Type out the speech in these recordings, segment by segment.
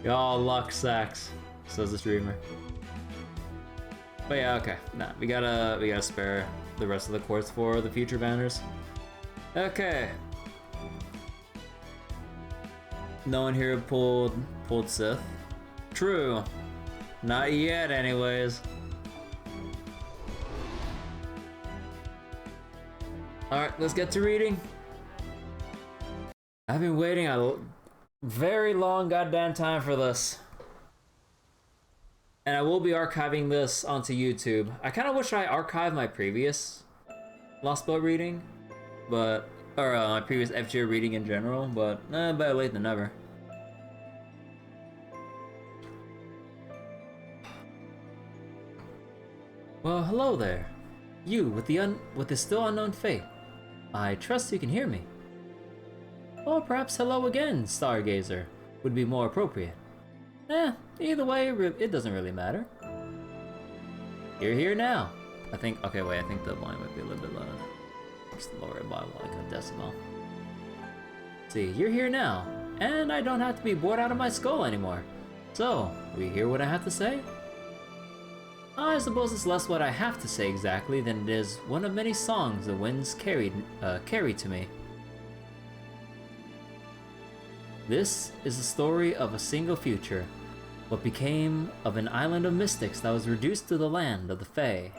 Y'all luck sacks, says the streamer. But yeah, okay. Nah, we gotta spare the rest of the quartz for the future banners. Okay. No one here pulled Sith. True. Not yet, anyways. Alright, let's get to reading. I've been waiting a very long goddamn time for this. And I will be archiving this onto YouTube. I kind of wish I archived my previous Lostbelt reading, but my previous FGO reading in general, but better late than never. Well, hello there. You with the still unknown fate. I trust you can hear me. Or perhaps hello again, Stargazer, would be more appropriate. Either way, it doesn't really matter. You're here now. I think the volume might be a little bit loud. Just lower it by like a decimal. See, you're here now, and I don't have to be bored out of my skull anymore. So, will you hear what I have to say? I suppose it's less what I have to say exactly than it is one of many songs the winds carried to me. This is the story of a single future, what became of an island of mystics that was reduced to the land of the Fae.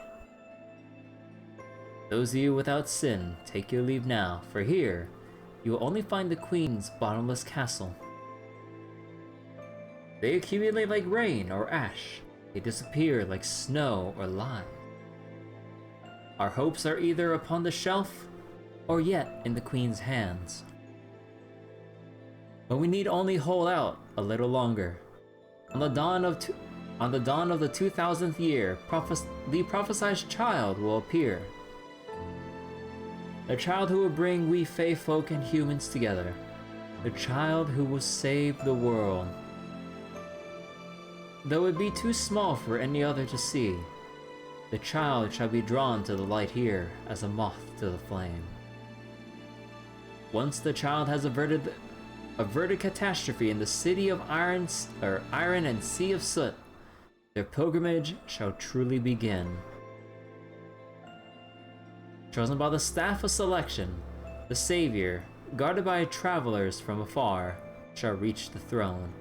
Those of you without sin, take your leave now, for here, you will only find the Queen's bottomless castle. They accumulate like rain or ash, they disappear like snow or lies. Our hopes are either upon the shelf, or yet in the Queen's hands. But we need only hold out a little longer. On the dawn of the 2000th year, the prophesied child will appear. The child who will bring we Fae folk and humans together. The child who will save the world. Though it be too small for any other to see, the child shall be drawn to the light here as a moth to the flame. Once the child has averted catastrophe in the city of iron and sea of soot, their pilgrimage shall truly begin. Chosen by the staff of selection, the Savior, guarded by travelers from afar, shall reach the throne.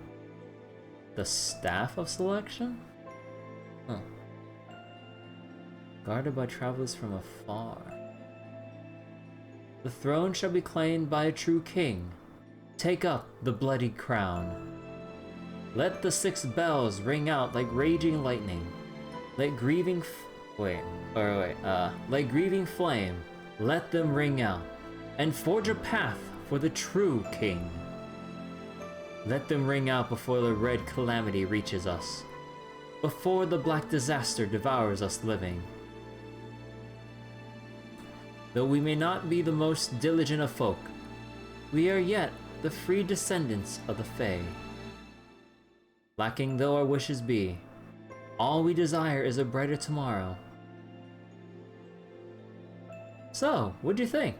The staff of selection? Huh. Guarded by travelers from afar. The throne shall be claimed by a true king. Take up the bloody crown. Let the 6 bells ring out like raging lightning. Let grieving like grieving flame, let them ring out, and forge a path for the true king. Let them ring out before the red calamity reaches us, before the black disaster devours us living. Though we may not be the most diligent of folk, we are yet the free descendants of the Fae. Lacking though our wishes be, all we desire is a brighter tomorrow. So, what'd you think?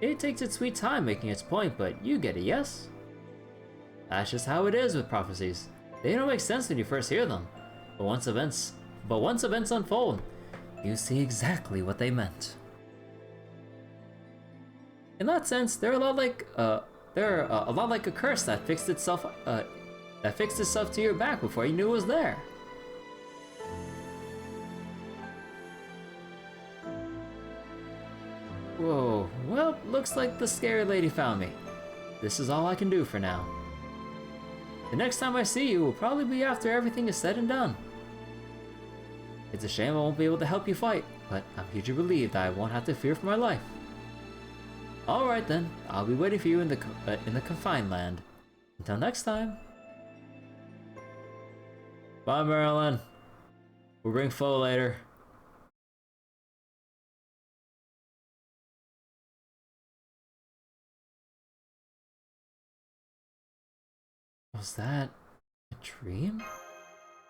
It takes its sweet time making its point, but you get a yes? That's just how it is with prophecies. They don't make sense when you first hear them, but once events unfold, you see exactly what they meant. In that sense, they're a lot like a curse that fixed itself to your back before you knew it was there. Whoa, well, looks like the scary lady found me. This is all I can do for now. The next time I see you will probably be after everything is said and done. It's a shame I won't be able to help you fight, but I'm hugely relieved I won't have to fear for my life. Alright then, I'll be waiting for you in the confined land. Until next time. Bye, Marilyn. We'll bring Foe later. Was that a dream?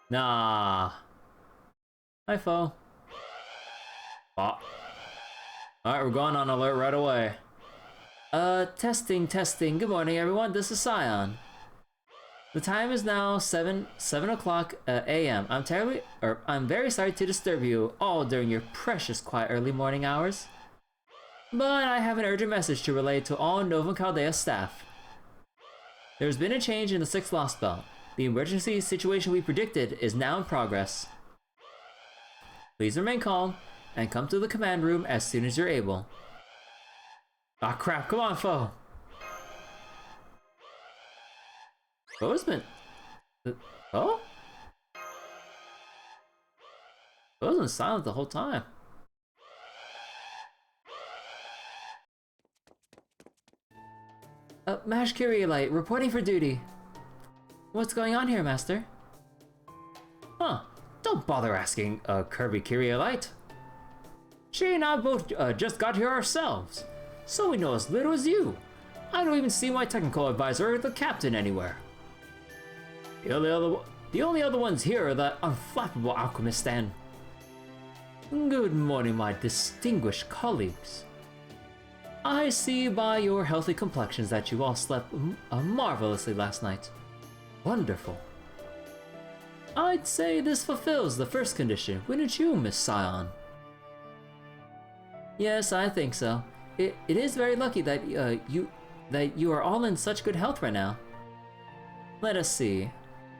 Nah. Hi, Foe. Oh. Alright, we're going on alert right away. Testing. Good morning, everyone. This is Scion. The time is now 7 o'clock a.m. I'm very sorry to disturb you all during your precious quiet early morning hours. But I have an urgent message to relay to all Nova Chaldea staff. There's been a change in the 6th Lostbelt. The emergency situation we predicted is now in progress. Please remain calm and come to the command room as soon as you're able. Ah crap, come on, foe! Foe's been... Oh? Foe's been silent the whole time. Mash Kyrielite, reporting for duty. What's going on here, Master? Huh, don't bother asking, Kirby Kyrielite. She and I both just got here ourselves, so we know as little as you. I don't even see my technical advisor or the captain anywhere. The only other ones here are the unflappable alchemist and... Good morning, my distinguished colleagues. I see by your healthy complexions that you all slept marvelously last night. Wonderful. I'd say this fulfills the first condition, wouldn't you, Miss Scion? Yes, I think so. It is very lucky that you are all in such good health right now. Let us see.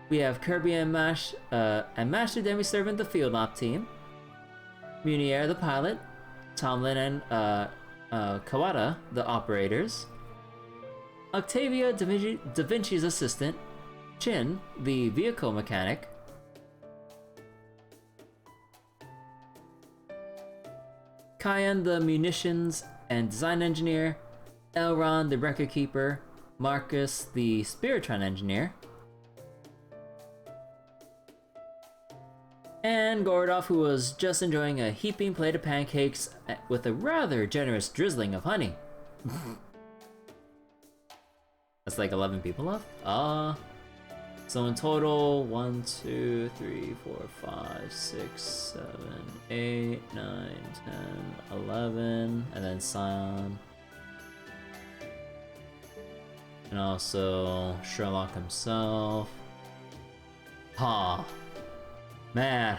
We have Kirby and Master Demi-Servant the field op team, Munier the pilot, Tomlin and Kawada the operators, Octavia Da Vinci's assistant, Chin the vehicle mechanic, Kyan the munitions and design engineer, Elron the record keeper, Marcus the Spiritron engineer, and Gordov, who was just enjoying a heaping plate of pancakes with a rather generous drizzling of honey. That's like 11 people left? So in total, 1, 2, 3, 4, 5, 6, 7, 8, 9, 10, 11, and then Scion. And also Sherlock himself. Ha! Man,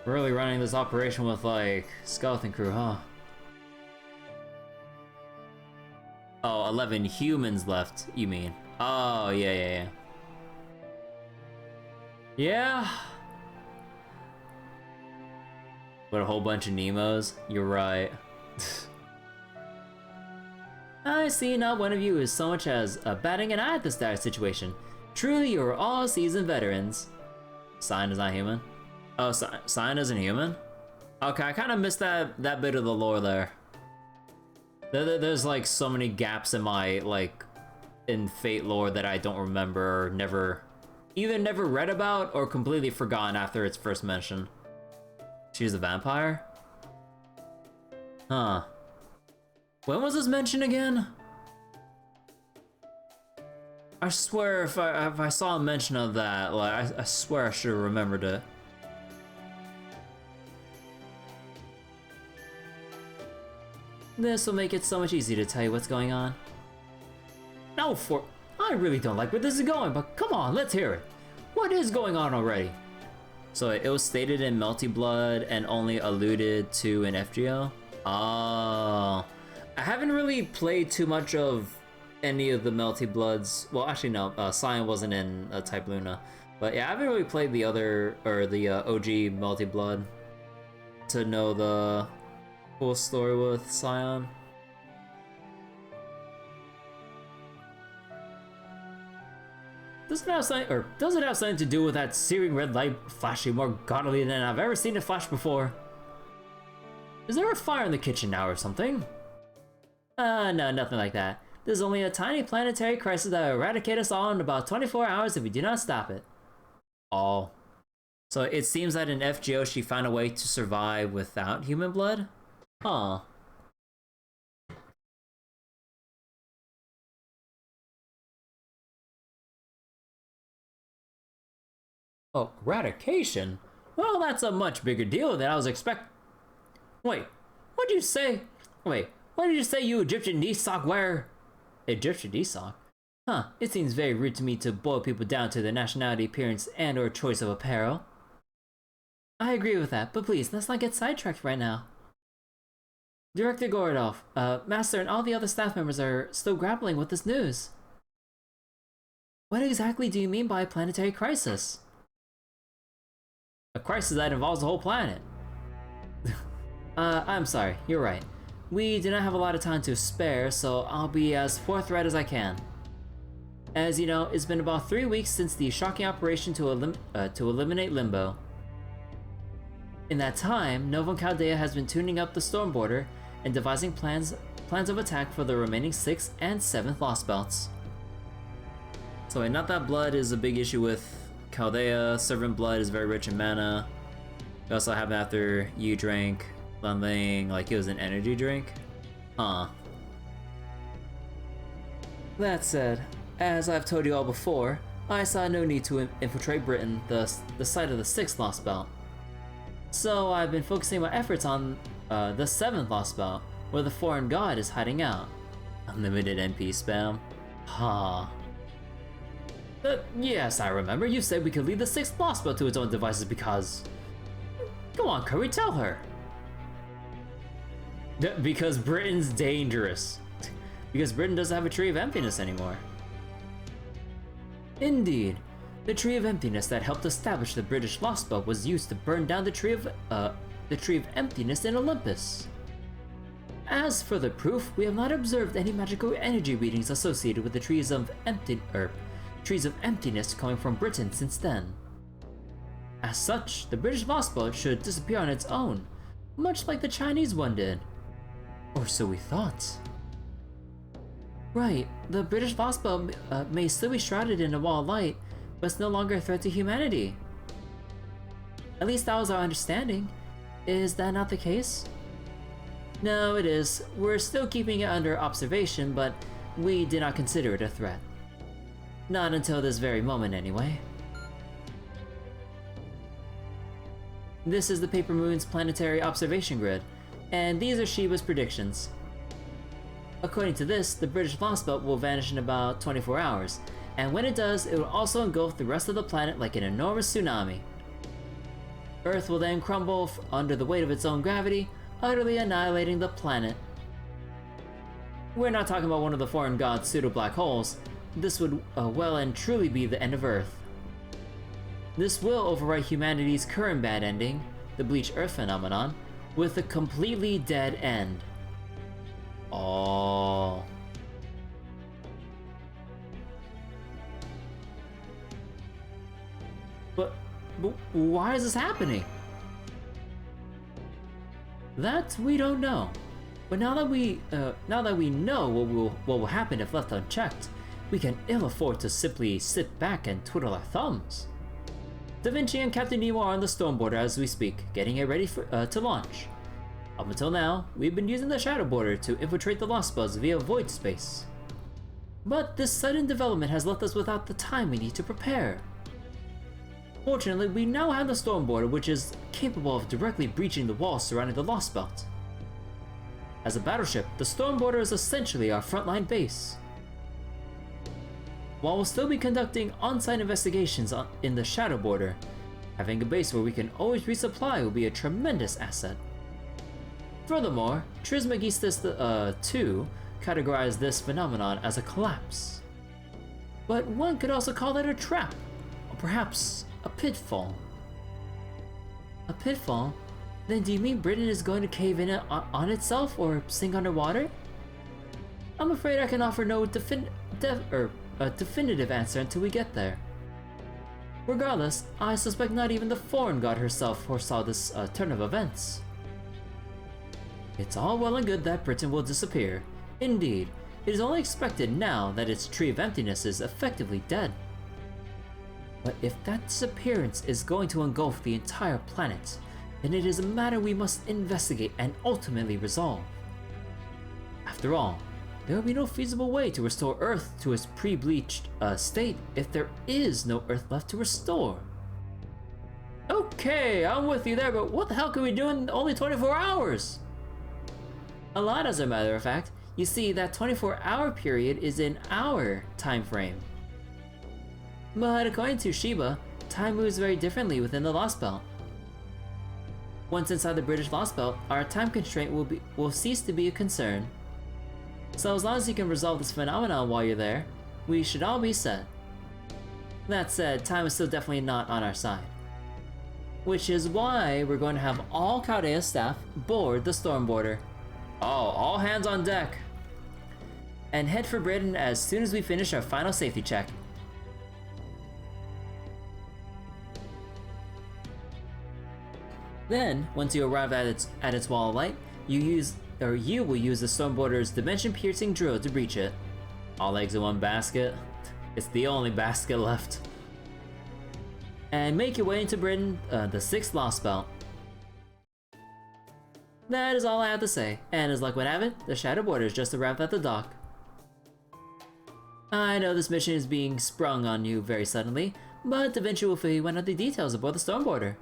really running this operation with like skeleton crew, huh? Oh, 11 humans left, you mean? Oh, yeah. Yeah. What, a whole bunch of Nemos? You're right. I see not one of you is so much as batting an eye at this dire situation. Truly, you are all seasoned veterans. Sign is not human? Oh, Sign isn't human? Okay, I kind of missed that bit of the lore there. There's like so many gaps in my, like, in Fate lore that I don't remember, or either never read about or completely forgotten after its first mention. She's a vampire? Huh. When was this mentioned again? I swear if I saw a mention of that, like, I swear I should have remembered it. This will make it so much easier to tell you what's going on. No, I really don't like where this is going, but come on, let's hear it. What is going on already? So it was stated in Melty Blood and only alluded to in FGO? Oh. I haven't really played too much of any of the Melty Bloods. Well, actually no, Scion wasn't in Type Luna. But yeah, I haven't really played the other, or the OG Melty Blood to know the full story with Scion. Does it have something to do with that searing red light flashing more gaudily than I've ever seen it flash before? Is there a fire in the kitchen now or something? No, nothing like that. There's only a tiny planetary crisis that will eradicate us all in about 24 hours if we do not stop it. Oh. So it seems that in FGO she found a way to survive without human blood? Huh. Oh, eradication? Well, that's a much bigger deal than I was expecting. Wait, what did you say? Wait, what did you say, you Egyptian knee sock wearer? Egyptian knee sock? Huh, it seems very rude to me to boil people down to their nationality, appearance, and or choice of apparel. I agree with that, but please, let's not get sidetracked right now. Director Gorodov, Master and all the other staff members are still grappling with this news. What exactly do you mean by a planetary crisis? A crisis that involves the whole planet. I'm sorry, you're right. We do not have a lot of time to spare, so I'll be as forthright as I can. As you know, it's been about 3 weeks since the shocking operation to eliminate Limbo. In that time, Nova and Chaldea has been tuning up the storm border and devising plans of attack for the remaining 6th and 7th Lostbelts. So not that blood is a big issue with Chaldea. Servant blood is very rich in mana. It also happened after you drank something like it was an energy drink. Huh. That said, as I've told you all before, I saw no need to infiltrate Britain, the site of the 6th Lostbelt. So I've been focusing my efforts on the 7th Lostbelt, where the foreign god is hiding out. Unlimited NP spam. Ha. Yes, I remember. You said we could leave the 6th Lostbelt to its own devices because... Go on, Curry, tell her. Because Britain's dangerous. Because Britain doesn't have a Tree of Emptiness anymore. Indeed. The Tree of Emptiness that helped establish the British Lostbelt was used to burn down the Tree of Emptiness in Olympus. As for the proof, we have not observed any magical energy readings associated with the Trees of Emptiness coming from Britain since then. As such, the British Lostbelt should disappear on its own, much like the Chinese one did. Or so we thought. Right, the British Lostbelt may still be shrouded in a wall of light, but it's no longer a threat to humanity. At least that was our understanding. Is that not the case? No, it is. We're still keeping it under observation, but we did not consider it a threat. Not until this very moment, anyway. This is the Paper Moon's planetary observation grid, and these are Shiba's predictions. According to this, the British Lostbelt will vanish in about 24 hours, and when it does, it will also engulf the rest of the planet like an enormous tsunami. Earth will then crumble under the weight of its own gravity, utterly annihilating the planet. We're not talking about one of the foreign gods' pseudo-black holes. This would well and truly be the end of Earth. This will overwrite humanity's current bad ending, the Bleach Earth phenomenon, with a completely dead end. Oh. But why is this happening? That we don't know. But now that we know what will happen if left unchecked, we can ill afford to simply sit back and twiddle our thumbs. Da Vinci and Captain Nemo are on the storm border as we speak, getting it ready to launch. Up until now, we've been using the shadow border to infiltrate the Lostbelts via void space. But this sudden development has left us without the time we need to prepare. Fortunately, we now have the storm border, which is capable of directly breaching the walls surrounding the Lostbelt. As a battleship, the storm border is essentially our frontline base. While we'll still be conducting on-site investigations in the shadow border, having a base where we can always resupply will be a tremendous asset. Furthermore, Trismegistus 2 categorized this phenomenon as a collapse. But one could also call it a trap, or perhaps a pitfall. A pitfall? Then do you mean Britain is going to cave in on itself or sink underwater? I'm afraid I can offer no definitive answer until we get there. Regardless, I suspect not even the foreign god herself foresaw this turn of events. It's all well and good that Britain will disappear. Indeed, it is only expected now that its Tree of Emptiness is effectively dead. But if that disappearance is going to engulf the entire planet, then it is a matter we must investigate and ultimately resolve. After all, there will be no feasible way to restore Earth to its pre-bleached state if there is no Earth left to restore. Okay, I'm with you there, but what the hell can we do in only 24 hours? A lot, as a matter of fact. You see, that 24-hour period is in our time frame. But according to Shiba, time moves very differently within the Lostbelt. Once inside the British Lostbelt, our time constraint will cease to be a concern. So as long as you can resolve this phenomenon while you're there, we should all be set. That said, time is still definitely not on our side. Which is why we're going to have all Chaldea staff board the Stormboarder. Oh, all hands on deck! And head for Britain as soon as we finish our final safety check. Then, once you arrive at its wall of light, you will use the Stormboarder's dimension-piercing drill to breach it. All eggs in one basket. It's the only basket left. And make your way into Britain, the 6th Lostbelt. That is all I have to say, and as luck would have it, the Shadow Boarder has just arrived at the dock. I know this mission is being sprung on you very suddenly, but Da Vinci will fill you in on the details aboard the Stormboarder.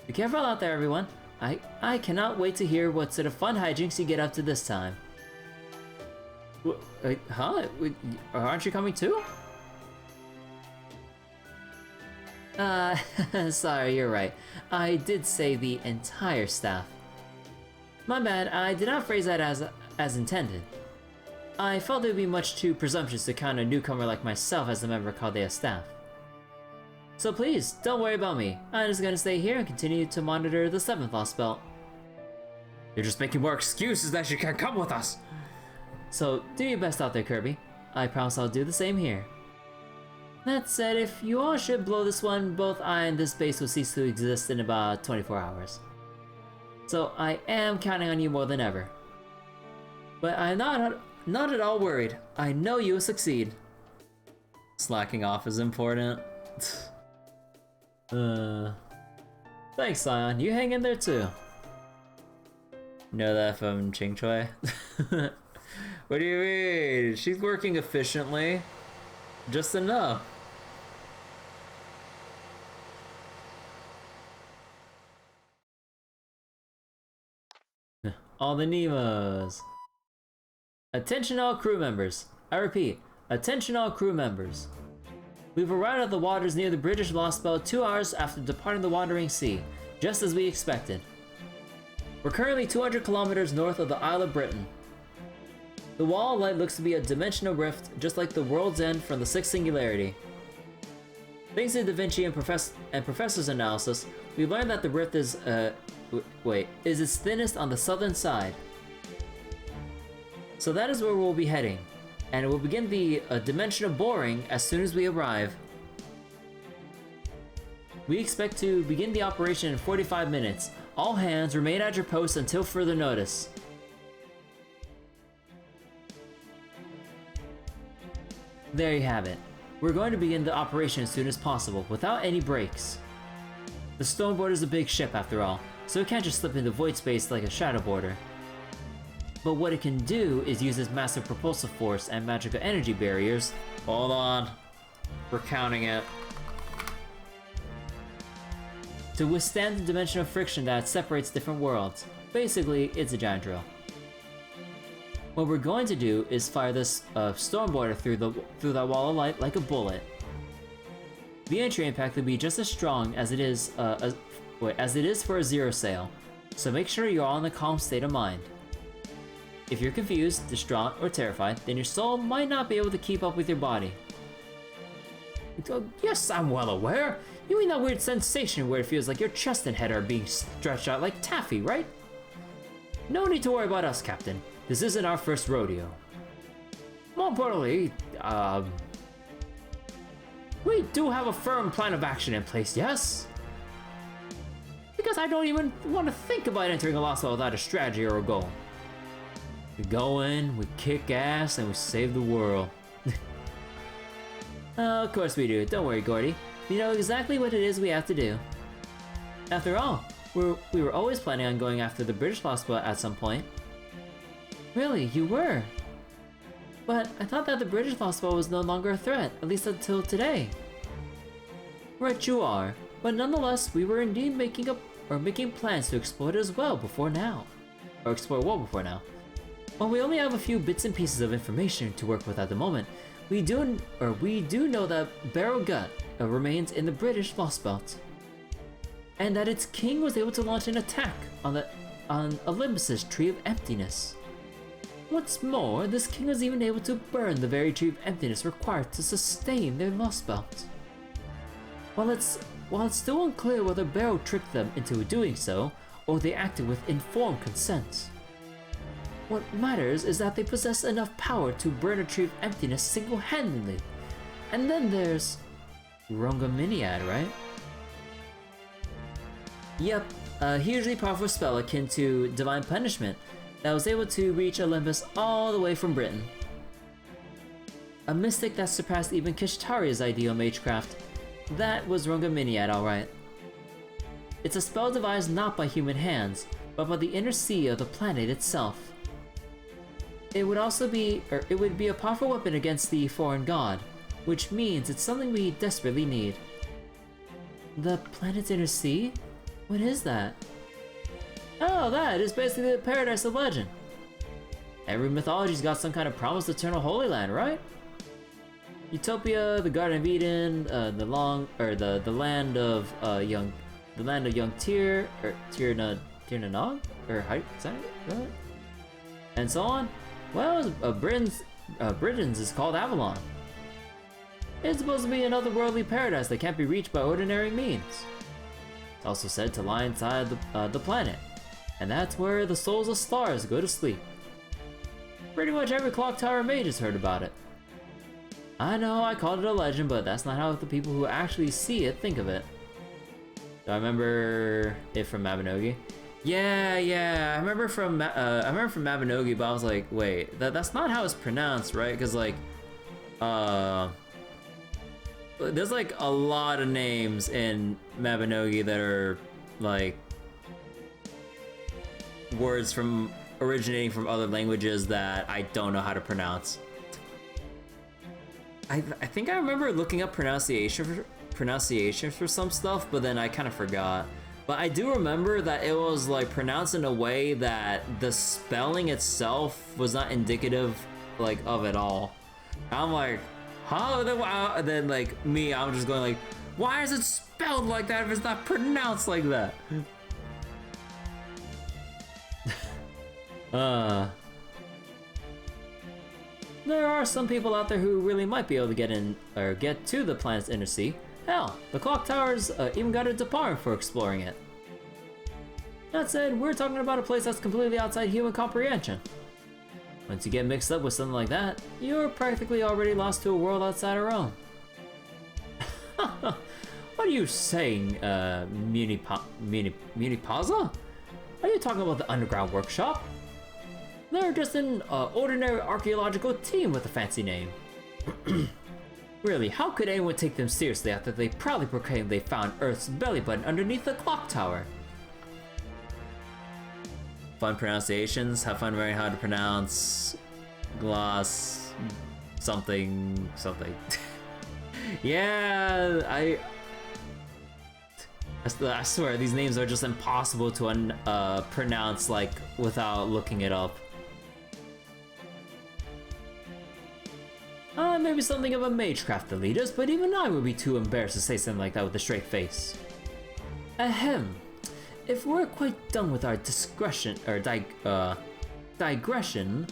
Be careful out there, everyone. I cannot wait to hear what sort of fun hijinks you get up to this time. Huh? Aren't you coming too? Sorry, you're right. I did say the entire staff. My bad, I did not phrase that as intended. I felt it would be much too presumptuous to count a newcomer like myself as a member of Chaldea staff. So please, don't worry about me. I'm just gonna stay here and continue to monitor the 7th Lostbelt. You're just making more excuses that you can't come with us! So, do your best out there, Kirby. I promise I'll do the same here. That said, if you all should blow this one, both I and this base will cease to exist in about 24 hours. So I am counting on you more than ever. But I'm not at all worried. I know you will succeed. Slacking off is important. Thanks, Scion. You hang in there too. Know that from Ching Choi? What do you mean? She's working efficiently. Just enough. All the Nemos. Attention all crew members. I repeat, attention all crew members. We've arrived at the waters near the British Lostbelt 2 hours after departing the Wandering Sea, just as we expected. We're currently 200 kilometers north of the Isle of Britain. The wall of light looks to be a dimensional rift, just like the World's End from the Sixth Singularity. Thanks to Da Vinci and Professor's analysis, we learned that the rift is its thinnest on the southern side. So that is where we'll be heading, and it will begin the dimensional boring as soon as we arrive. We expect to begin the operation in 45 minutes. All hands remain at your posts until further notice. There you have it. We're going to begin the operation as soon as possible, without any breaks. The Stormboarder is a big ship after all, so it can't just slip into void space like a Shadow Boarder. But what it can do is use its massive propulsive force and magical energy barriers. Hold on. We're counting it. To withstand the dimensional friction that separates different worlds. Basically, it's a giant drill. What we're going to do is fire this Stormboarder through that wall of light like a bullet. The entry impact will be just as strong as it is for a zero sail, so make sure you're all in a calm state of mind. If you're confused, distraught, or terrified, then your soul might not be able to keep up with your body. Yes, I'm well aware. You mean that weird sensation where it feels like your chest and head are being stretched out like taffy, right? No need to worry about us, Captain. This isn't our first rodeo. More importantly, we do have a firm plan of action in place, yes? Because I don't even want to think about entering a Lostbelt without a strategy or a goal. We go in, we kick ass, and we save the world. Of course we do, don't worry, Gordy. We know exactly what it is we have to do. After all, we were always planning on going after the British Lostbelt at some point. Really, you were? But I thought that the British Lostbelt was no longer a threat, at least until today. Right, you are. But nonetheless, we were indeed making plans to explore it as well before now. Or explore well before now. While we only have a few bits and pieces of information to work with at the moment, we do know that Barrow Gut remains in the British Lostbelt, and that its king was able to launch an attack on Olympus's Tree of Emptiness. What's more, this king was even able to burn the very Tree of Emptiness required to sustain their Lostbelt. While it's still unclear whether Barrow tricked them into doing so, or they acted with informed consent. What matters is that they possess enough power to burn a Tree of Emptiness single-handedly. And then there's Rungaminiad, right? Yep, a hugely powerful spell akin to Divine Punishment that was able to reach Olympus all the way from Britain. A mystic that surpassed even Kishtaria's ideal magecraft. That was Rungaminiad, alright. It's a spell devised not by human hands, but by the inner sea of the planet itself. It would be a powerful weapon against the foreign god, which means it's something we desperately need. The planet's inner sea? What is that? Oh, that is basically the paradise of legend. Every mythology's got some kind of promised eternal Holy Land, right? Utopia, the Garden of Eden, the land of young Tyr, or Tir-na-Nog, or is that right? And so on. Well, Britain's is called Avalon. It's supposed to be an otherworldly paradise that can't be reached by ordinary means. It's also said to lie inside the planet, and that's where the souls of stars go to sleep. Pretty much every clock tower mage has heard about it. I know I called it a legend, but that's not how the people who actually see it think of it. Do I remember it from Mabinogi? Yeah, I remember from Mabinogi, but I was like, wait, that's not how it's pronounced, right? Because like, there's like a lot of names in Mabinogi that are like words originating from other languages that I don't know how to pronounce. I think I remember looking up pronunciation for some stuff, but then I kind of forgot. But I do remember that it was like pronounced in a way that the spelling itself was not indicative like of it all. I'm like, huh? Then like me, I'm just going like, why is it spelled like that if it's not pronounced like that? There are some people out there who really might be able to get to the planet's inner sea. Hell, the clock towers even got a department for exploring it. That said, we're talking about a place that's completely outside human comprehension. Once you get mixed up with something like that, you're practically already lost to a world outside our own. What are you saying, Munipaza? Are you talking about the underground workshop? They're just an ordinary archaeological team with a fancy name. Really, how could anyone take them seriously after they proudly proclaimed they found Earth's belly button underneath the clock tower? Fun pronunciations. Have fun learning how to pronounce gloss something. Yeah, I swear these names are just impossible to pronounce like without looking it up. Maybe something of a magecraft elitist, but even I would be too embarrassed to say something like that with a straight face. Ahem. If we're quite done with our digression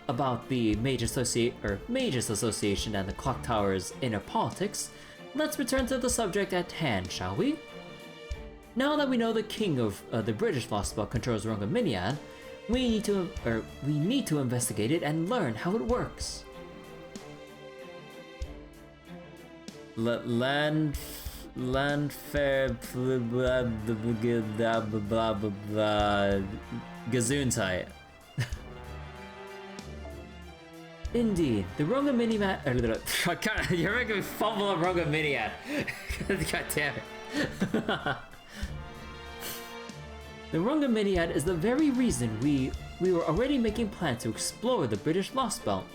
about the Mages Association and the Clock Tower's inner politics, let's return to the subject at hand, shall we? Now that we know the king of the British Lostbelt controls Rungaminiad, we need to investigate it and learn how it works. Land fair Gesundheit. Indeed, the Rungaminiad. You're making me fumble up Rungaminiad. God damn it. The Rungaminiad is the very reason we were already making plans to explore the British Lostbelt.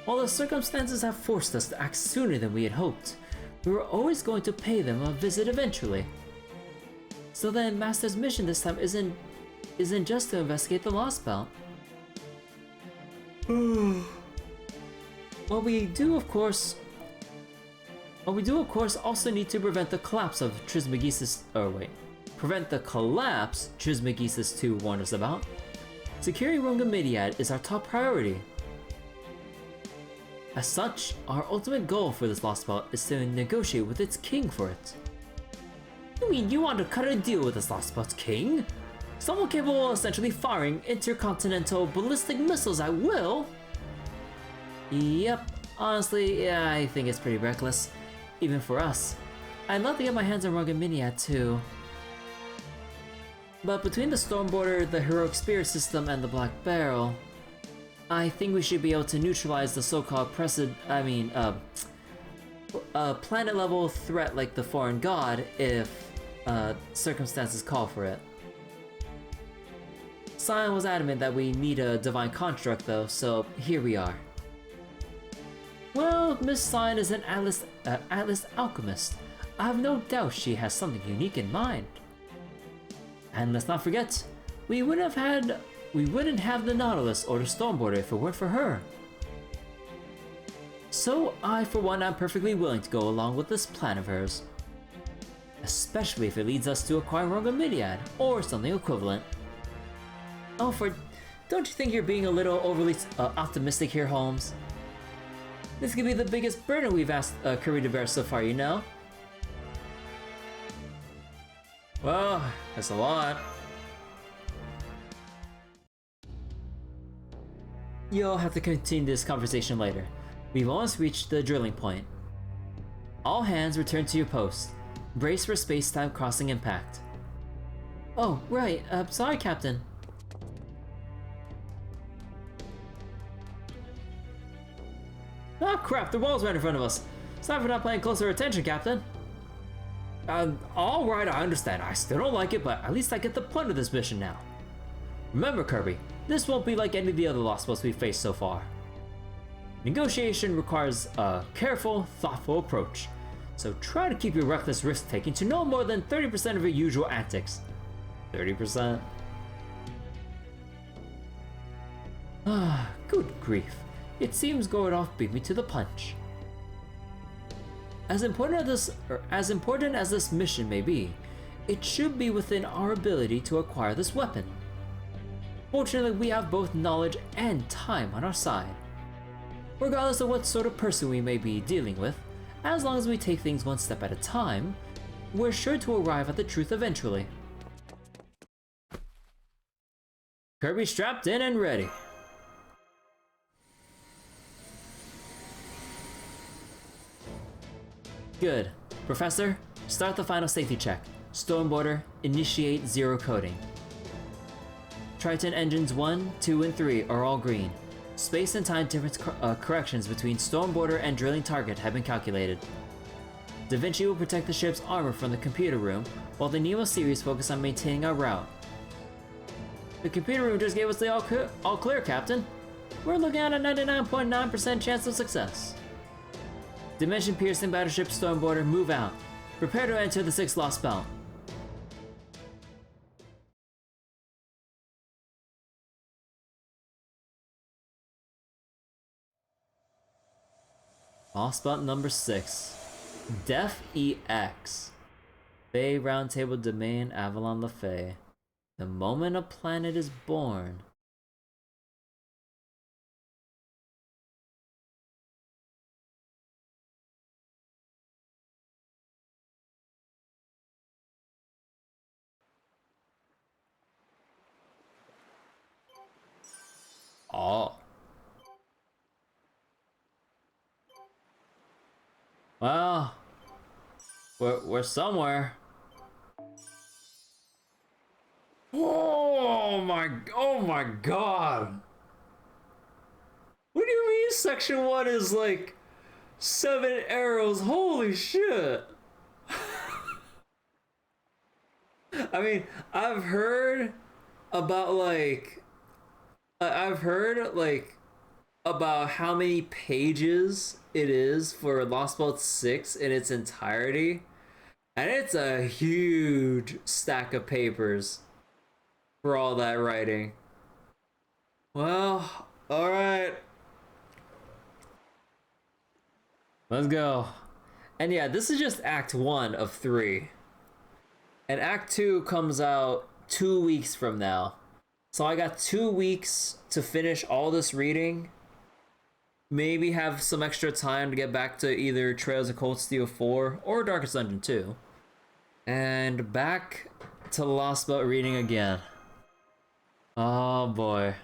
While the circumstances have forced us to act sooner than we had hoped, we were always going to pay them a visit eventually. So then Master's mission this time isn't isn't just to investigate the Lostbelt. Well, we do of course also need to prevent the collapse of Trismegistus. Prevent the collapse Trismegistus 2 warned us about. Securing Rhongomydiad is our top priority. As such, our ultimate goal for this Lostbelt is to negotiate with its king for it. You mean you want to cut a deal with this Lostbelt's king? Someone capable of essentially firing intercontinental ballistic missiles at will? Yep, honestly, yeah, I think it's pretty reckless. Even for us. I'd love to get my hands on Rhongomydiad too. But between the Stormborder, the Heroic Spear system, and the Black Barrel, I think we should be able to neutralize the so-called planet-level threat like the Foreign God if circumstances call for it. Sion was adamant that we need a divine construct though, so here we are. Well, Miss Sion is an Atlas alchemist. I have no doubt she has something unique in mind. And let's not forget, we wouldn't have the Nautilus or the Stormborder if it weren't for her. So I, for one, am perfectly willing to go along with this plan of hers. Especially if it leads us to acquire Rhongomydiad, or something equivalent. Oh, don't you think you're being a little overly optimistic here, Holmes? This could be the biggest burden we've asked Kirby to bear so far, you know? Well, that's a lot. You'll have to continue this conversation later. We've almost reached the drilling point. All hands return to your post. Brace for space-time crossing impact. Oh, right. Sorry, Captain. Ah, crap, the wall's right in front of us. Sorry for not paying closer attention, Captain. Alright, I understand. I still don't like it, but at least I get the point of this mission now. Remember, Kirby, this won't be like any of the other Lostbelts we've faced so far. Negotiation requires a careful, thoughtful approach, so try to keep your reckless risk-taking to no more than 30% of your usual antics. 30%? Ah, good grief. It seems Gordov beat me to the punch. As important as this mission may be, it should be within our ability to acquire this weapon. Fortunately, we have both knowledge and time on our side. Regardless of what sort of person we may be dealing with, as long as we take things one step at a time, we're sure to arrive at the truth eventually. Kirby strapped in and ready. Good. Professor, start the final safety check. Stormborder, initiate zero coding. Triton engines 1, 2, and 3 are all green. Space and time difference corrections between Stormborder and drilling target have been calculated. Da Vinci will protect the ship's armor from the computer room, while the Nemo series focus on maintaining our route. The computer room just gave us the all clear, Captain. We're looking at a 99.9% chance of success. Dimension-piercing battleship Stormborder, move out. Prepare to enter the 6th Lostbelt. Lostbelt number 6. Def EX. Fae Roundtable Domain Avalon le Fae. The moment a planet is born. Oh. Well, we're somewhere. Oh my god. What do you mean section 1 is like 7 arrows? Holy shit. I mean, I've heard about about how many pages it is for Lostbelt 6 in its entirety, and it's a huge stack of papers. for all that writing. Well, alright. Let's go. And yeah, this is just Act 1 of 3. And Act 2 comes out 2 weeks from now. So I got 2 weeks to finish all this reading. Maybe have some extra time to get back to either Trails of Cold Steel 4 or Darkest Dungeon 2. And back to Lostbelt reading again. Oh boy.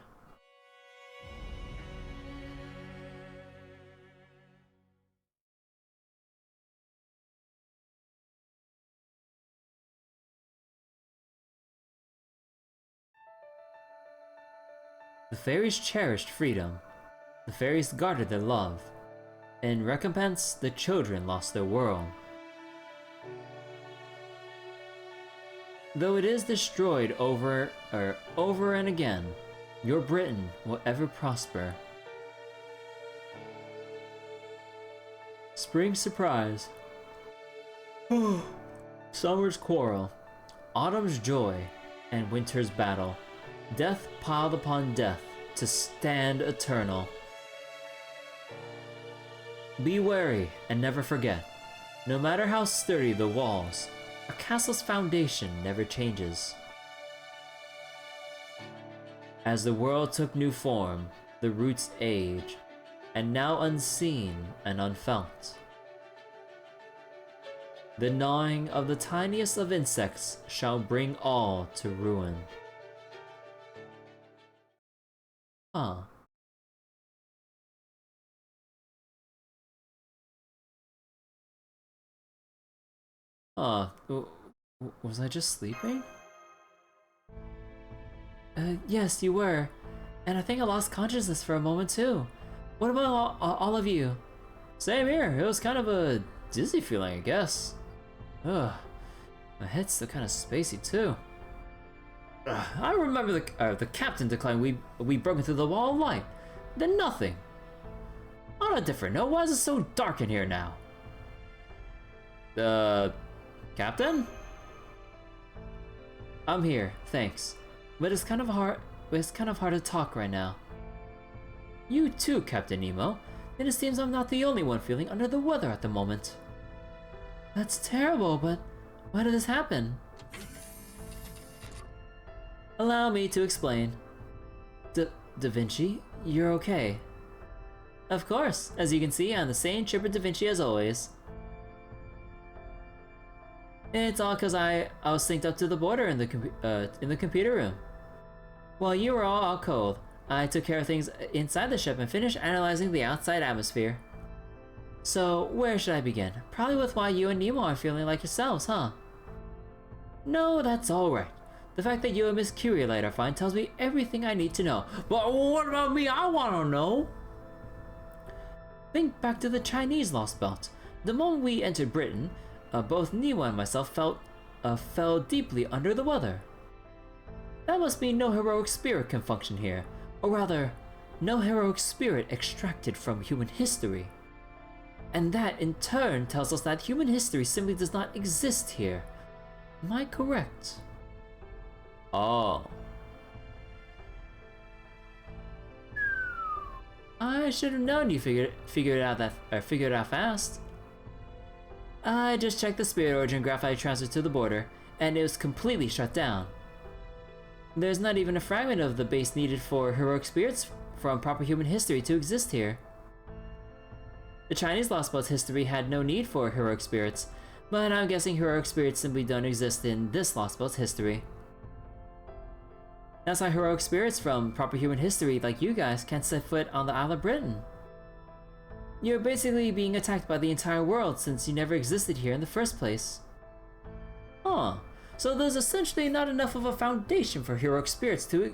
The fairies cherished freedom. The fairies guarded their love. In recompense, the children lost their world. Though it is destroyed over and again, your Britain will ever prosper. Spring's surprise. Summer's quarrel. Autumn's joy. And winter's battle. Death piled upon death to stand eternal. Be wary and never forget, no matter how sturdy the walls, a castle's foundation never changes. As the world took new form, the roots age, and now unseen and unfelt. The gnawing of the tiniest of insects shall bring all to ruin. Huh. Was I just sleeping? Yes, you were. And I think I lost consciousness for a moment too. What about all of you? Same here. It was kind of a dizzy feeling, I guess. Ugh. My head's still kind of spacey too. I remember the captain declaring we broke into the wall of light. Then nothing. On a different note, why is it so dark in here now? Captain? I'm here, thanks. But it's kind of hard to talk right now. You too, Captain Nemo. Then it seems I'm not the only one feeling under the weather at the moment. That's terrible, but why did this happen? Allow me to explain. Da Vinci, you're okay. Of course, as you can see, I'm the same chipper Da Vinci as always. It's all cause I was synced up to the border in the computer room. While you were all out cold, I took care of things inside the ship and finished analyzing the outside atmosphere. So, where should I begin? Probably with why you and Nemo are feeling like yourselves, huh? No, that's alright. The fact that you and Miss Curiolite are fine tells me everything I need to know. But what about me? I wanna know! Think back to the Chinese Lostbelt. The moment we entered Britain, both Nemo and myself fell deeply under the weather. That must mean no heroic spirit can function here. Or rather, no heroic spirit extracted from human history. And that in turn tells us that human history simply does not exist here. Am I correct? Oh. I should have known you figured it out fast. I just checked the spirit origin graph I transferred to the border, and it was completely shut down. There's not even a fragment of the base needed for heroic spirits from proper human history to exist here. The Chinese Lostbelt's history had no need for heroic spirits, but I'm guessing heroic spirits simply don't exist in this Lostbelt's history. That's why heroic spirits from proper human history like you guys can't set foot on the Isle of Britain. You're basically being attacked by the entire world since you never existed here in the first place. Huh. So there's essentially not enough of a foundation for heroic spirits to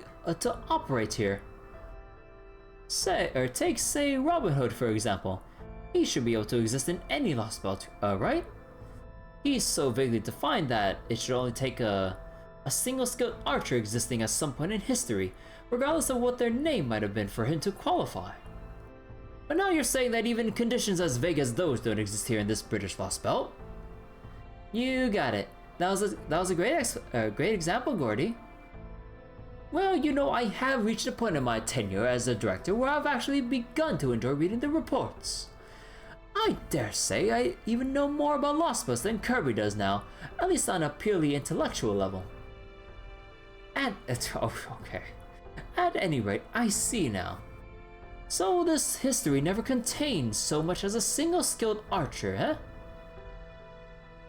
operate here. Take Robin Hood for example. He should be able to exist in any Lostbelt, right? He's so vaguely defined that it should only take a single skilled archer existing at some point in history, regardless of what their name might have been for him to qualify. But now you're saying that even conditions as vague as those don't exist here in this British Lostbelt? You got it. That was a great example, Gordy. Well, you know, I have reached a point in my tenure as a director where I've actually begun to enjoy reading the reports. I dare say I even know more about Lostbelt than Kirby does now, at least on a purely intellectual level. Okay. At any rate, I see now. So this history never contained so much as a single skilled archer, huh?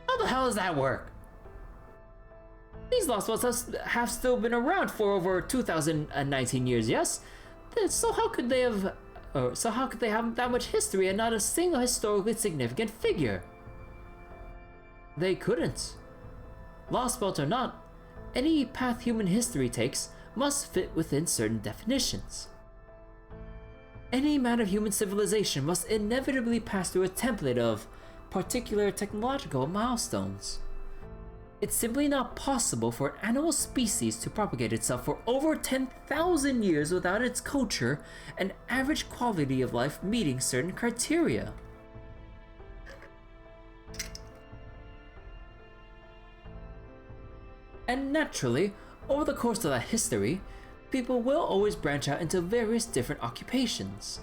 How the hell does that work? These Lostbelts have still been around for over 2019 years, yes? So how could they have that much history and not a single historically significant figure? They couldn't. Lostbelt or not, any path human history takes must fit within certain definitions. Any man of human civilization must inevitably pass through a template of particular technological milestones. It's simply not possible for an animal species to propagate itself for over 10,000 years without its culture and average quality of life meeting certain criteria. And naturally, over the course of that history, people will always branch out into various different occupations.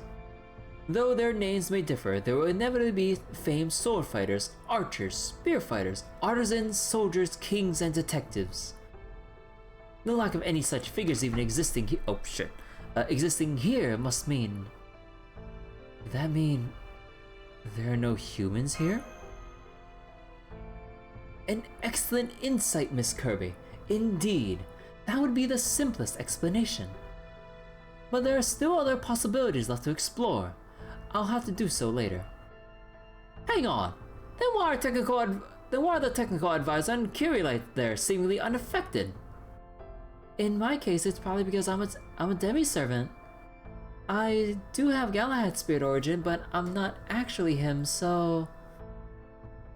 Though their names may differ, there will inevitably be famed sword fighters, archers, spear fighters, artisans, soldiers, kings, and detectives. The lack of any such figures even existing here must mean... Does that mean there are no humans here? An excellent insight, Miss Kirby. Indeed, that would be the simplest explanation. But there are still other possibilities left to explore. I'll have to do so later. Hang on! Then why are the technical advisor and Curie Light there seemingly unaffected? In my case, it's probably because I'm a demi-servant. I do have Galahad spirit origin, but I'm not actually him, so...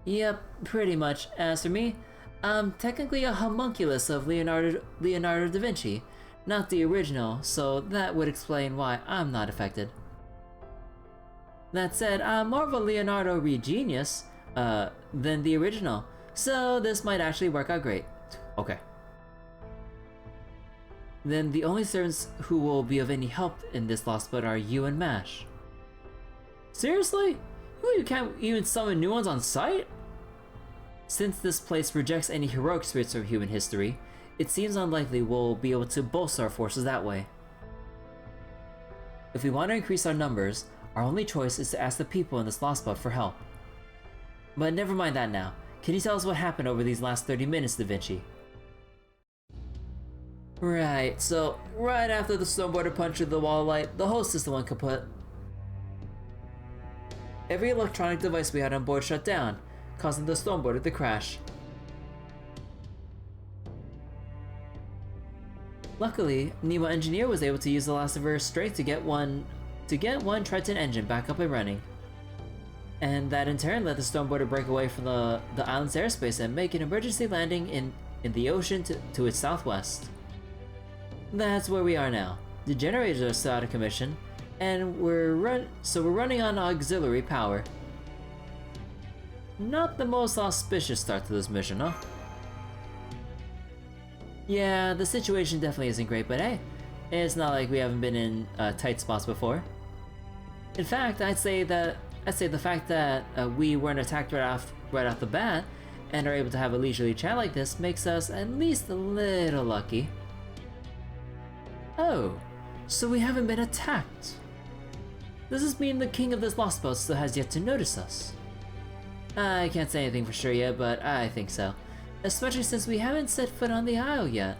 Yep, pretty much. As for me, I'm technically a homunculus of Leonardo da Vinci, not the original, so that would explain why I'm not affected. That said, I'm more of a Leonardo genius than the original, so this might actually work out great. Okay. Then the only servants who will be of any help in this Lostbelt are you and Mash. Seriously? You can't even summon new ones on sight? Since this place rejects any heroic spirits from human history, it seems unlikely we'll be able to bolster our forces that way. If we want to increase our numbers, our only choice is to ask the people in this Lostbelt for help. But never mind that now. Can you tell us what happened over these last 30 minutes, Da Vinci? Right, so right after the snowboarder punctured the wall light, the whole system went kaput. Every electronic device we had on board shut down, causing the snowboarder to crash. Luckily, Nemo Engineer was able to use the last of her strength to get one Triton engine back up and running. And that in turn let the snowboarder break away from the island's airspace and make an emergency landing in the ocean to its southwest. That's where we are now. The generators are still out of commission, and we're running on auxiliary power. Not the most auspicious start to this mission, huh? Yeah, the situation definitely isn't great, but hey, it's not like we haven't been in tight spots before. In fact, I'd say the fact that we weren't attacked right off the bat and are able to have a leisurely chat like this makes us at least a little lucky. Oh, so we haven't been attacked. Does this mean the king of this Lostbelt still has yet to notice us? I can't say anything for sure yet, but I think so. Especially since we haven't set foot on the isle yet.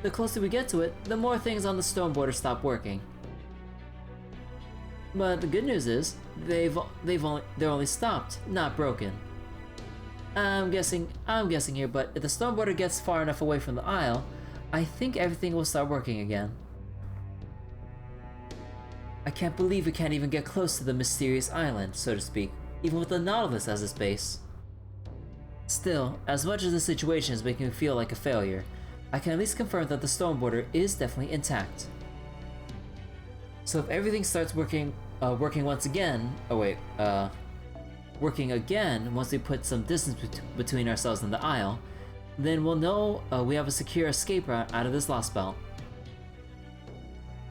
The closer we get to it, the more things on the snowboarder stop working. But the good news is, they're only stopped, not broken. I'm guessing here, but if the snowboarder gets far enough away from the isle, I think everything will start working again. I can't believe we can't even get close to the mysterious island, so to speak, even with the Nautilus as its base. Still, as much as the situation is making me feel like a failure, I can at least confirm that the snowboarder is definitely intact. So if everything starts working once again, working again once we put some distance between ourselves and the isle, then we'll know we have a secure escape route out of this Lostbelt.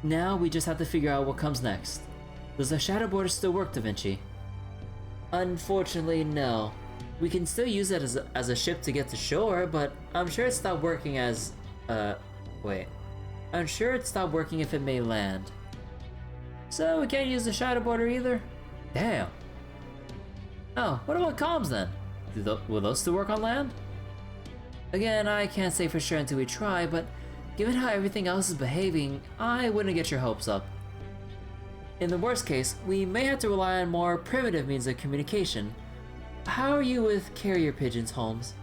Now we just have to figure out what comes next. Does the shadow border still work, Da Vinci? Unfortunately, no. We can still use it as a ship to get to shore, but I'm sure it stopped working as... wait. I'm sure it stopped working if it may land. So we can't use the shadow border either? Damn. Oh, what about comms then? Will those still work on land? Again, I can't say for sure until we try, but given how everything else is behaving, I wouldn't get your hopes up. In the worst case, we may have to rely on more primitive means of communication. How are you with carrier pigeons, Holmes?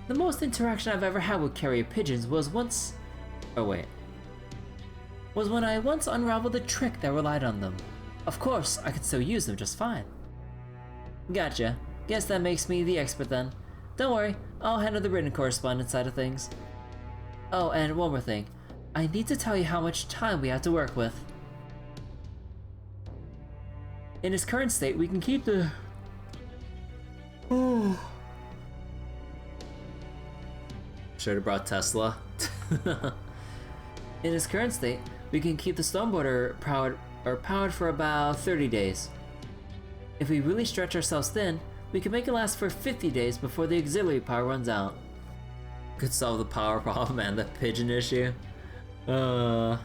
The most interaction I've ever had with carrier pigeons was once... was when I once unraveled a trick that relied on them. Of course, I could still use them just fine. Gotcha. Guess that makes me the expert then. Don't worry, I'll handle the written correspondence side of things. Oh, and one more thing. I need to tell you how much time we have to work with. In its current state, we can keep the... Should have brought Tesla. In its current state, we can keep the Stormboarder powered for about 30 days. If we really stretch ourselves thin, we can make it last for 50 days before the auxiliary power runs out. Could solve the power problem and the pigeon issue. The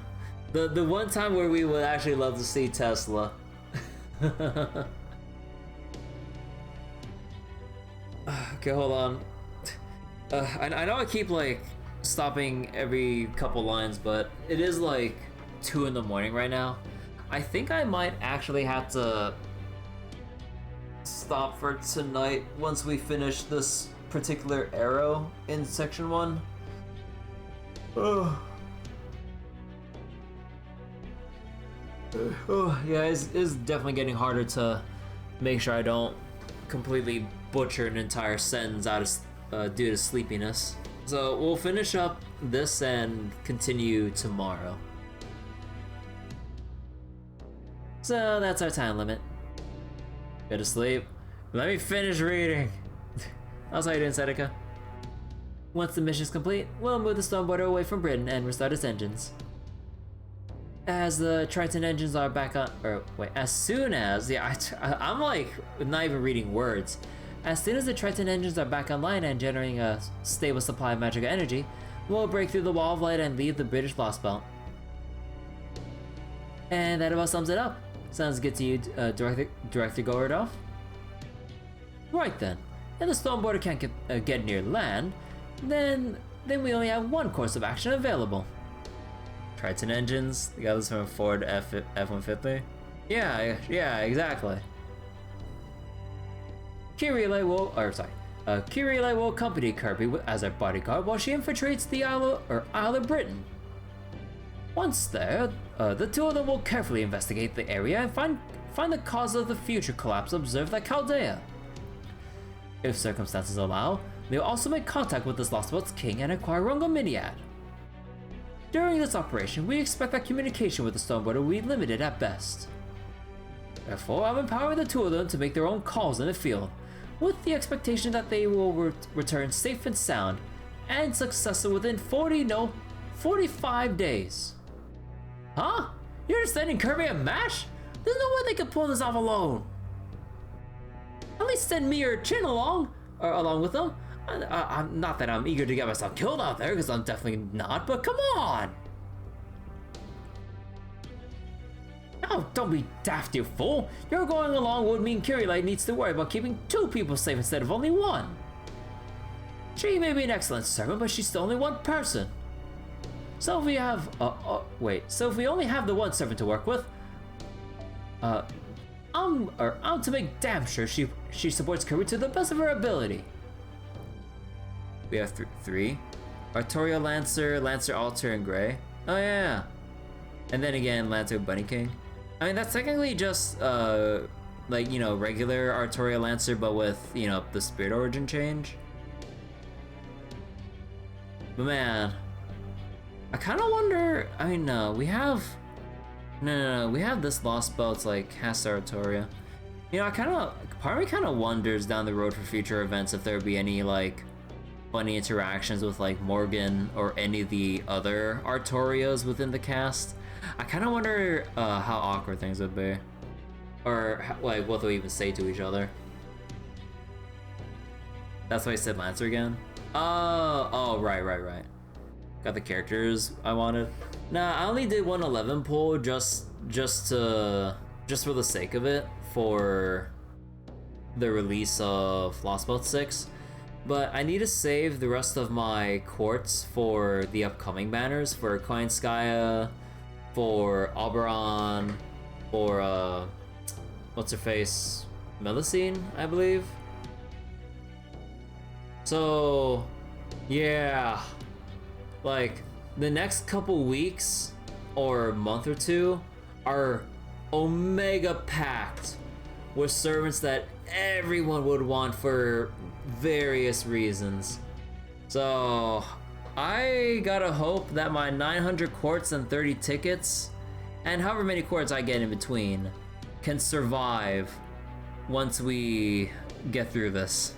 one time where we would actually love to see Tesla. Okay, hold on. I know I keep like stopping every couple lines, but it is like 2 in the morning right now. I think I might actually have to stop for tonight once we finish this particular arrow in section 1. Oh, yeah, it's definitely getting harder to make sure I don't completely butcher an entire sentence out of due to sleepiness. So we'll finish up this and continue tomorrow. So that's our time limit. Go to sleep. Let me finish reading. How's how you doing, Seneca? Once the mission's complete, we'll move the Stormboarder away from Britain and restart its engines. As the Triton engines are back on, as soon as, I'm like not even reading words. As soon as the Triton engines are back online and generating a stable supply of magical energy, we'll break through the wall of light and leave the British Lostbelt. And that about sums it up. Sounds good to you, Director Gorodov? Right then, if the Stormboarder can't get near land, then we only have one course of action available. Triton engines, the others from Ford F-150? Yeah, exactly. Kyrie will accompany Kirby as her bodyguard while she infiltrates the Isle of Britain. Once there, the two of them will carefully investigate the area and find the cause of the future collapse observed at Chaldea. If circumstances allow, they will also make contact with this Lostbelt's king and acquire Rungominiad. During this operation, we expect that communication with the Stormboarder will be limited at best. Therefore, I'm empowering the two of them to make their own calls in the field, with the expectation that they will return safe and sound, and successful within 45 days. Huh? You're sending Kirby a MASH? There's no way they could pull this off alone. At least send me or Chin along with them. I'm not that I'm eager to get myself killed out there, because I'm definitely not, but come on! Oh, don't be daft, you fool! You're going along would mean Kirillite needs to worry about keeping 2 people safe instead of only 1. She may be an excellent servant, but she's still only 1 person. So if we have, so if we only have the 1 servant to work with, I'm to make damn sure she supports Kirby to the best of her ability. We have 3. Artorial Lancer, Lancer Alter, and Gray. Oh yeah. And then again, Lancer Bunny King. I mean, that's technically just, like, you know, regular Artorial Lancer, but with, you know, the Spirit Origin change. But man, I kind of wonder, I mean, we have, we have this Lostbelt's, like, Hasta Artoria. You know, part of me kind of wonders down the road for future events if there would be any, like, funny interactions with, like, Morgan or any of the other Artorias within the cast. I kind of wonder how awkward things would be. Or, like, what they'll even say to each other. That's why I said Lancer again? Oh, right. Got the characters I wanted. Nah, I only did 111 pull just for the sake of it, for the release of Lostbelt 6. But I need to save the rest of my quartz for the upcoming banners, for Koinskaya, for Oberon, for what's her face? Melusine, I believe. So yeah, like the next couple weeks or month or two are omega packed with servants that everyone would want for various reasons. So I gotta hope that my 900 quartz and 30 tickets, and however many quartz I get in between, can survive once we get through this.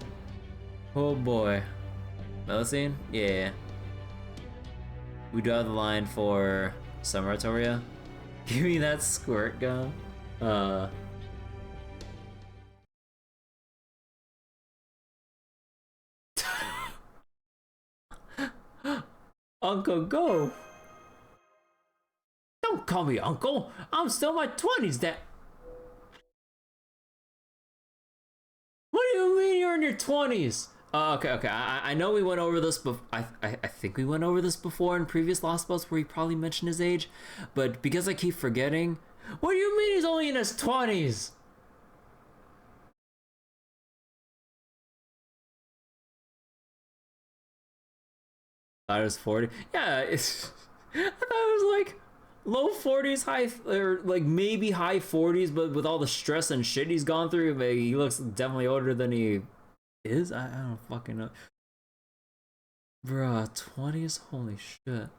Oh boy. Melusine? Yeah. We do have the line for Summer Artoria. Give me that squirt gun. Uncle, go! Don't call me uncle! I'm still in my 20s, Dad! What do you mean you're in your 20s? Okay. I know we went over this, I think we went over this before in previous Lost Belts where he probably mentioned his age, but because I keep forgetting, what do you mean he's only in his 20s? I thought it was 40. Yeah, I thought it was like low 40s, high, or like maybe high 40s, but with all the stress and shit he's gone through, he looks definitely older than he is. I don't fucking know. Bruh, 20s? Holy shit.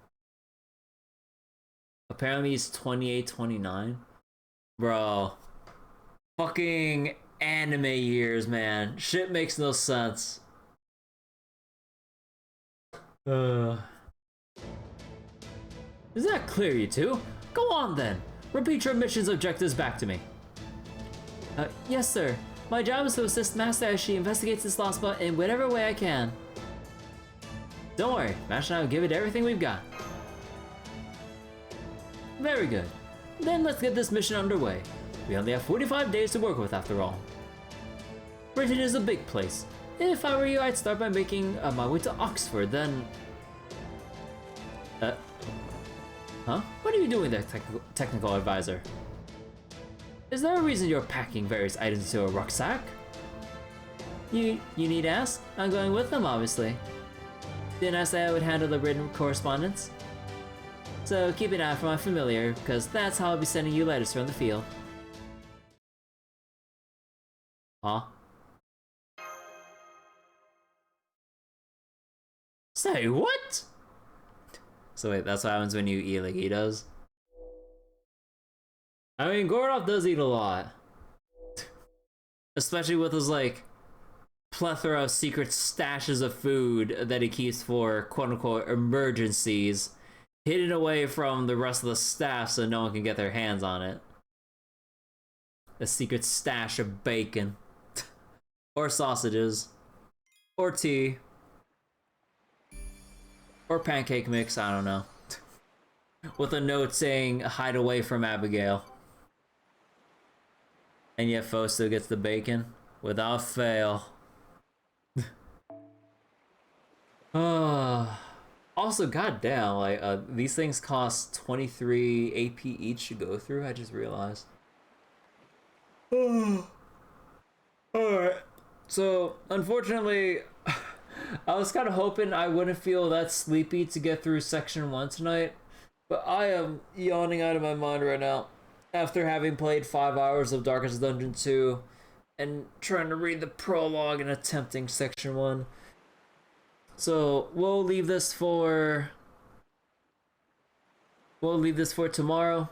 Apparently he's 28, 29. Bro. Fucking anime years, man. Shit makes no sense. Is that clear, you two? Go on then. Repeat your mission's objectives back to me. Yes, sir. My job is to assist Master as she investigates this lost spot in whatever way I can. Don't worry, Master and I will give it everything we've got. Very good. Then let's get this mission underway. We only have 45 days to work with after all. Britain is a big place. If I were you, I'd start by making my way to Oxford, then... Huh? What are you doing there, technical advisor? Is there a reason you're packing various items into a rucksack? You need to ask? I'm going with them, obviously. Didn't I say I would handle the written correspondence? So keep an eye for my familiar, because that's how I'll be sending you letters from the field. Huh? Say what? So wait, that's what happens when you eat like he does? I mean, Gordov does eat a lot. Especially with his, like, plethora of secret stashes of food that he keeps for quote-unquote emergencies, hidden away from the rest of the staff so no one can get their hands on it. A secret stash of bacon. Or sausages. Or tea. Or pancake mix, I don't know. With a note saying, hide away from Abigail. And yet Foe still gets the bacon without fail. Also, goddamn, like these things cost 23 AP each to go through. I just realized. Alright. So, unfortunately, I was kind of hoping I wouldn't feel that sleepy to get through section 1 tonight, but I am yawning out of my mind right now. After having played 5 hours of Darkest Dungeon 2 and trying to read the prologue and attempting section 1. So we'll leave this for tomorrow.